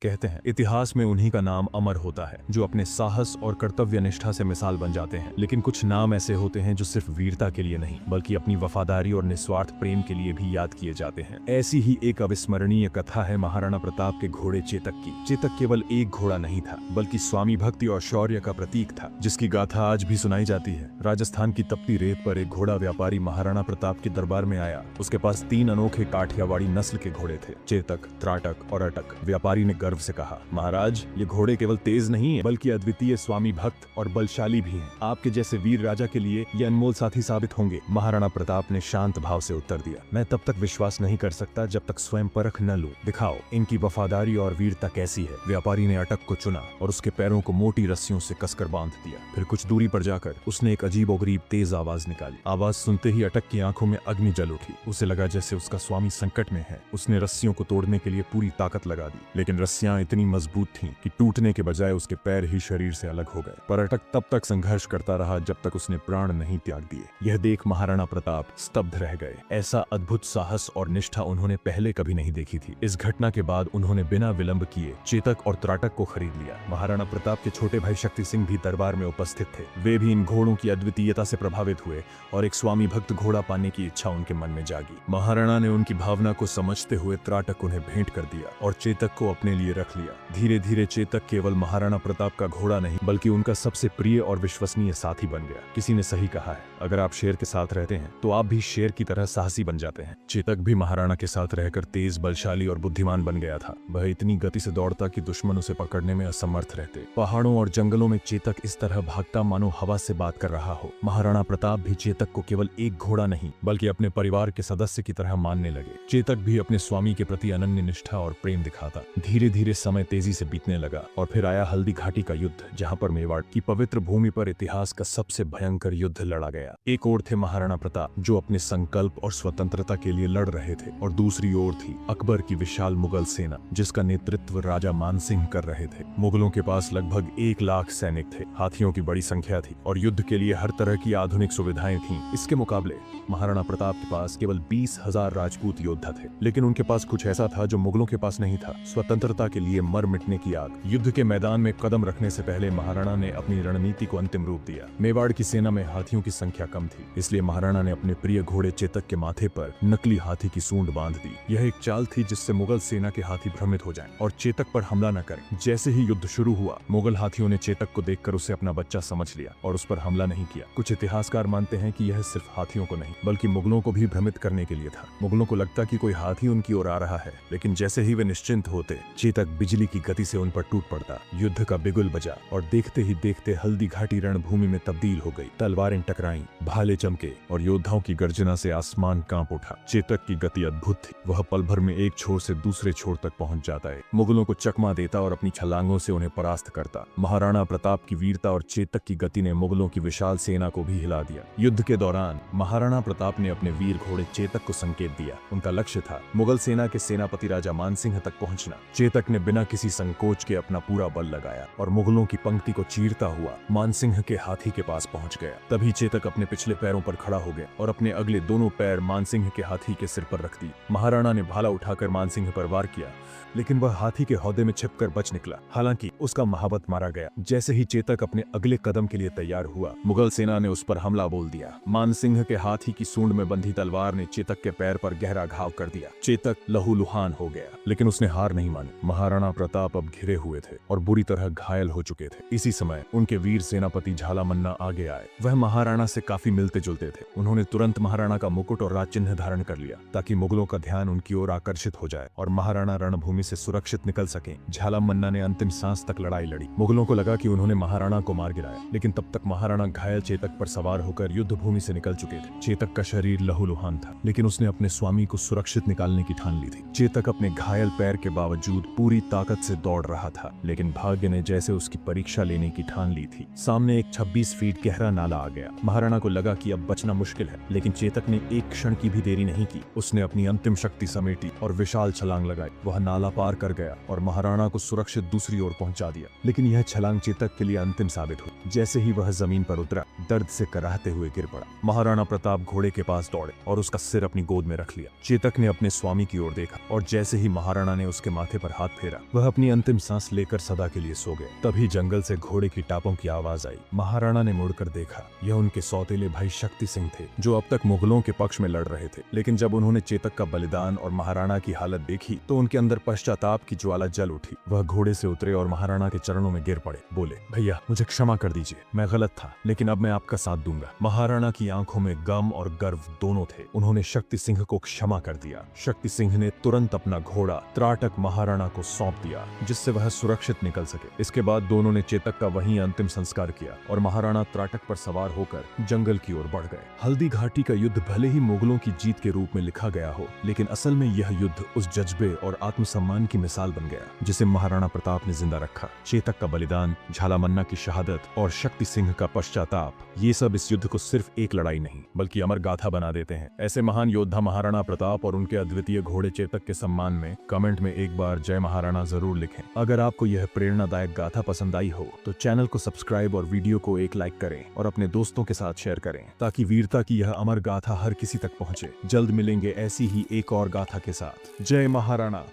कहते हैं इतिहास में उन्हीं का नाम अमर होता है जो अपने साहस और कर्तव्य निष्ठा से मिसाल बन जाते हैं। लेकिन कुछ नाम ऐसे होते हैं जो सिर्फ वीरता के लिए नहीं बल्कि अपनी वफादारी और निस्वार्थ प्रेम के लिए भी याद किए जाते हैं। ऐसी ही एक अविस्मरणीय कथा है महाराणा प्रताप के घोड़े चेतक की। चेतक केवल एक घोड़ा नहीं था बल्कि स्वामी भक्ति और शौर्य का प्रतीक था, जिसकी गाथा आज भी सुनाई जाती है। राजस्थान की तपती रेत पर एक घोड़ा व्यापारी महाराणा प्रताप के दरबार में आया। उसके पास 3 अनोखे काठियावाड़ी नस्ल के घोड़े थे, चेतक, त्राटक और अटक। व्यापारी ने गर्व से कहा, महाराज, ये घोड़े केवल तेज नहीं है बल्कि अद्वितीय स्वामी भक्त और बलशाली भी हैं। आपके जैसे वीर राजा के लिए ये अनमोल साथी साबित होंगे। महाराणा प्रताप ने शांत भाव से उत्तर दिया, मैं तब तक विश्वास नहीं कर सकता जब तक स्वयं परख न लूं। दिखाओ इनकी वफादारी और वीरता कैसी है। व्यापारी ने अटक को चुना और उसके पैरों को मोटी रस्सियों से कसकर बांध दिया। फिर कुछ दूरी पर जाकर उसने एक अजीबोगरीब तेज आवाज निकाली। आवाज सुनते ही अटक की आंखों में अग्नि जल उठी। उसे लगा जैसे उसका स्वामी संकट में है। उसने रस्सियों को तोड़ने के लिए पूरी ताकत लगा दी, लेकिन रस्सियां इतनी मजबूत थीं कि टूटने के बजाय उसके पैर ही शरीर से अलग हो गए। पर अटक तब तक संघर्ष करता रहा जब तक उसने प्राण नहीं त्याग दिए। यह देख महाराणा प्रताप स्तब्ध रह गए। ऐसा अद्भुत साहस और निष्ठा उन्होंने पहले कभी नहीं देखी थी। इस घटना के बाद उन्होंने बिना विलंब किए चेतक और त्राटक को खरीद लिया। महाराणा प्रताप के छोटे भाई शक्ति सिंह भी दरबार में उपस्थित थे। वे भी इन घोड़ों की अद्वितीयता से प्रभावित हुए और एक स्वामी भक्त घोड़ा पाने की इच्छा उनके मन में जागी। महाराणा ने उनकी भावना को समझते हुए त्राटक उन्हें भेंट कर दिया और चेतक को अपने लिए रख लिया। धीरे धीरे चेतक केवल महाराणा प्रताप का घोड़ा नहीं बल्कि उनका सबसे प्रिय और विश्वसनीय साथी बन गया। किसी ने सही कहा है, अगर आप शेर के साथ रहते हैं तो आप भी शेर की तरह साहसी बन जाते हैं। चेतक भी महाराणा के साथ रहकर तेज, बलशाली और बुद्धिमान बन गया था। वह इतनी गति से दौड़ता कि दुश्मन उसे पकड़ने में असमर्थ रहते। पहाड़ों और जंगलों में चेतक इस तरह भागता मानो हवा से बात कर रहा हो। महाराणा प्रताप भी चेतक को केवल एक घोड़ा नहीं बल्कि अपने परिवार के सदस्य की तरह मानने लगे। चेतक भी अपने स्वामी के प्रति अनन्य निष्ठा और प्रेम दिखाता। धीरे धीरे समय तेजी से बीतने लगा और फिर आया हल्दी घाटी का युद्ध, जहां पर मेवाड़ की पवित्र भूमि पर इतिहास का सबसे भयंकर युद्ध लड़ा गया। एक ओर थे महाराणा प्रताप जो अपने संकल्प और स्वतंत्रता के लिए लड़ रहे थे और दूसरी ओर थी अकबर की विशाल मुगल सेना जिसका नेतृत्व राजा मानसिंह कर रहे थे। मुगलों के पास लगभग 1 लाख सैनिक थे, हाथियों की बड़ी संख्या थी और युद्ध के लिए हर तरह की आधुनिक सुविधाएं थीं। इसके मुकाबले महाराणा प्रताप के पास केवल 20,000 राजपूत योद्धा थे, लेकिन उनके पास कुछ ऐसा था जो मुगलों के पास नहीं था, स्वतंत्रता के लिए मर मिटने की आग। युद्ध के मैदान में कदम रखने से पहले महाराणा ने अपनी रणनीति को अंतिम रूप दिया। मेवाड़ की सेना में हाथियों की संख्या कम थी, इसलिए महाराणा ने अपने प्रिय घोड़े चेतक के माथे पर नकली हाथी की सूंड बांध दी। यह एक चाल थी जिससे मुगल सेना के हाथी भ्रमित हो जाएं और चेतक पर हमला न करें। जैसे ही युद्ध शुरू हुआ, मुगल हाथियों ने चेतक को देखकर उसे अपना बच्चा समझ लिया और उस पर हमला नहीं किया। कुछ इतिहासकार मानते हैं कि यह सिर्फ हाथियों को नहीं बल्कि मुगलों को भी भ्रमित करने के लिए था। मुगलों को लगता कि कोई हाथी उनकी ओर आ रहा है, लेकिन जैसे ही वे निश्चिंत होते, चेतक बिजली की गति से उन पर टूट पड़ता। युद्ध का बिगुल बजा और देखते ही देखते हल्दी घाटी रणभूमि में तब्दील हो गई। तलवारें टकराईं, भाले चमके और योद्धाओं की गर्जना से आसमान कांप उठा। चेतक की गति अद्भुत थी। वह पल भर में एक छोर से दूसरे छोर तक पहुंच जाता है, मुगलों को चकमा देता और अपनी छलांगों से उन्हें परास्त करता। महाराणा प्रताप की वीरता और चेतक की गति ने मुगलों की विशाल सेना को भी हिला दिया। युद्ध के दौरान महाराणा प्रताप ने अपने वीर घोड़े चेतक को संकेत दिया। उनका लक्ष्य था मुगल सेना के सेनापति राजा मानसिंह तक पहुंचना। चेतक ने बिना किसी संकोच के अपना पूरा बल लगाया और मुगलों की पंक्ति को चीरता हुआ मानसिंह के हाथी के पास पहुंच गया। तभी चेतक अपने पिछले पैरों पर खड़ा हो गया और अपने अगले दोनों पैर मानसिंह के हाथी के सिर पर रख दी। महाराणा ने भाला उठाकर मानसिंह पर वार किया, लेकिन वह हाथी के हौदे में छिपकर बच निकला। हालांकि उसका महावत मारा गया। जैसे ही चेतक अपने अगले कदम के लिए तैयार हुआ, मुगल सेना ने उस पर हमला बोल दिया। मानसिंह के हाथी की सूंड में बंधी तलवार ने चेतक के पैर पर गहरा घाव कर दिया। चेतक लहूलुहान हो गया, लेकिन उसने हार नहीं मानी। महाराणा प्रताप अब घिरे हुए थे और बुरी तरह घायल हो चुके थे। इसी समय उनके वीर सेनापति झालामन्ना आगे आए। वह महाराणा से काफी मिलते जुलते थे। उन्होंने तुरंत महाराणा का मुकुट और राज चिन्ह धारण कर लिया ताकि मुगलों का ध्यान उनकी ओर आकर्षित हो जाए और महाराणा रणभूमि से सुरक्षित निकल सके। झालामन्ना ने अंतिम सांस तक लड़ाई लड़ी। मुगलों को लगा कि उन्होंने महाराणा को मार गिराया, लेकिन तब तक महाराणा घायल चेतक पर सवार होकर युद्ध भूमि से निकल चुके थे। चेतक का शरीर लहूलुहान था, लेकिन उसने अपने स्वामी को सुरक्षित निकालने की ठान ली थी। चेतक अपने घायल पैर के बावजूद पूरी ताकत से दौड़ रहा था, लेकिन भाग्य ने जैसे उसकी परीक्षा लेने की ठान ली थी। सामने एक 26 फीट गहरा नाला आ गया। महाराणा को लगा कि अब बचना मुश्किल है, लेकिन चेतक ने एक क्षण की भी देरी नहीं की। उसने अपनी अंतिम शक्ति समेटी और विशाल छलांग लगाई। वह नाला पार कर गया और महाराणा को सुरक्षित दूसरी ओर पहुंचा दिया। लेकिन यह छलांग चेतक के लिए अंतिम साबित हुई। जैसे ही वह जमीन पर उतरा, दर्द से कराहते हुए गिर पड़ा। महाराणा प्रताप घोड़े के पास दौड़े और उसका सिर अपनी गोद में रख लिया। चेतक ने अपने स्वामी की ओर देखा और जैसे ही महाराणा ने उसके माथे पर हाथ फेरा, वह अपनी अंतिम सांस लेकर सदा के लिए सो गए। तभी जंगल से घोड़े की टापों की आवाज आई। महाराणा ने मुड़कर देखा, यह उनके सौतेले भाई शक्ति सिंह थे, जो अब तक मुगलों के पक्ष में लड़ रहे थे। लेकिन जब उन्होंने चेतक का बलिदान और महाराणा की हालत देखी तो उनके अंदर पश्चाताप की ज्वाला जल उठी। वह घोड़े से उतरे और महाराणा के चरणों में गिर पड़े। बोले, भैया मुझे क्षमा कर दीजिए, मैं गलत था, लेकिन अब मैं आपका साथ दूंगा। महाराणा की आंखों में गम और गर्व दोनों थे। उन्होंने शक्ति सिंह को क्षमा कर दिया। शक्ति सिंह ने तुरंत अपना घोड़ा त्राटक महाराणा को सौंप दिया, जिससे वह सुरक्षित निकल सके। इसके बाद दोनों ने चेतक का वहीं अंतिम संस्कार किया और महाराणा त्राटक पर सवार होकर जंगल की ओर बढ़ गए। हल्दी घाटी का युद्ध भले ही मुगलों की जीत के रूप में लिखा गया हो, लेकिन असल में यह युद्ध उस जज्बे और आत्मसम्मान की मिसाल बन गया जिसे महाराणा प्रताप ने जिंदा रखा। चेतक का बलिदान, झालामन्ना की शहादत और शक्ति सिंह का पश्चाताप, ये सब इस युद्ध को सिर्फ एक लड़ाई नहीं बल्कि अमर गाथा बना देते हैं। ऐसे महान योद्धा महाराणा प्रताप और उनके अद्वितीय घोड़े चेतक के सम्मान में कमेंट में एक बार जय महाराणा जरूर लिखें। अगर आपको यह प्रेरणादायक गाथा पसंद आई हो तो चैनल को सब्सक्राइब और वीडियो को एक लाइक करें और अपने दोस्तों के साथ शेयर करें, ताकि वीरता की यह अमर गाथा हर किसी तक पहुंचे। जल्द मिलेंगे ऐसी ही एक और गाथा के साथ। जय महाराणा।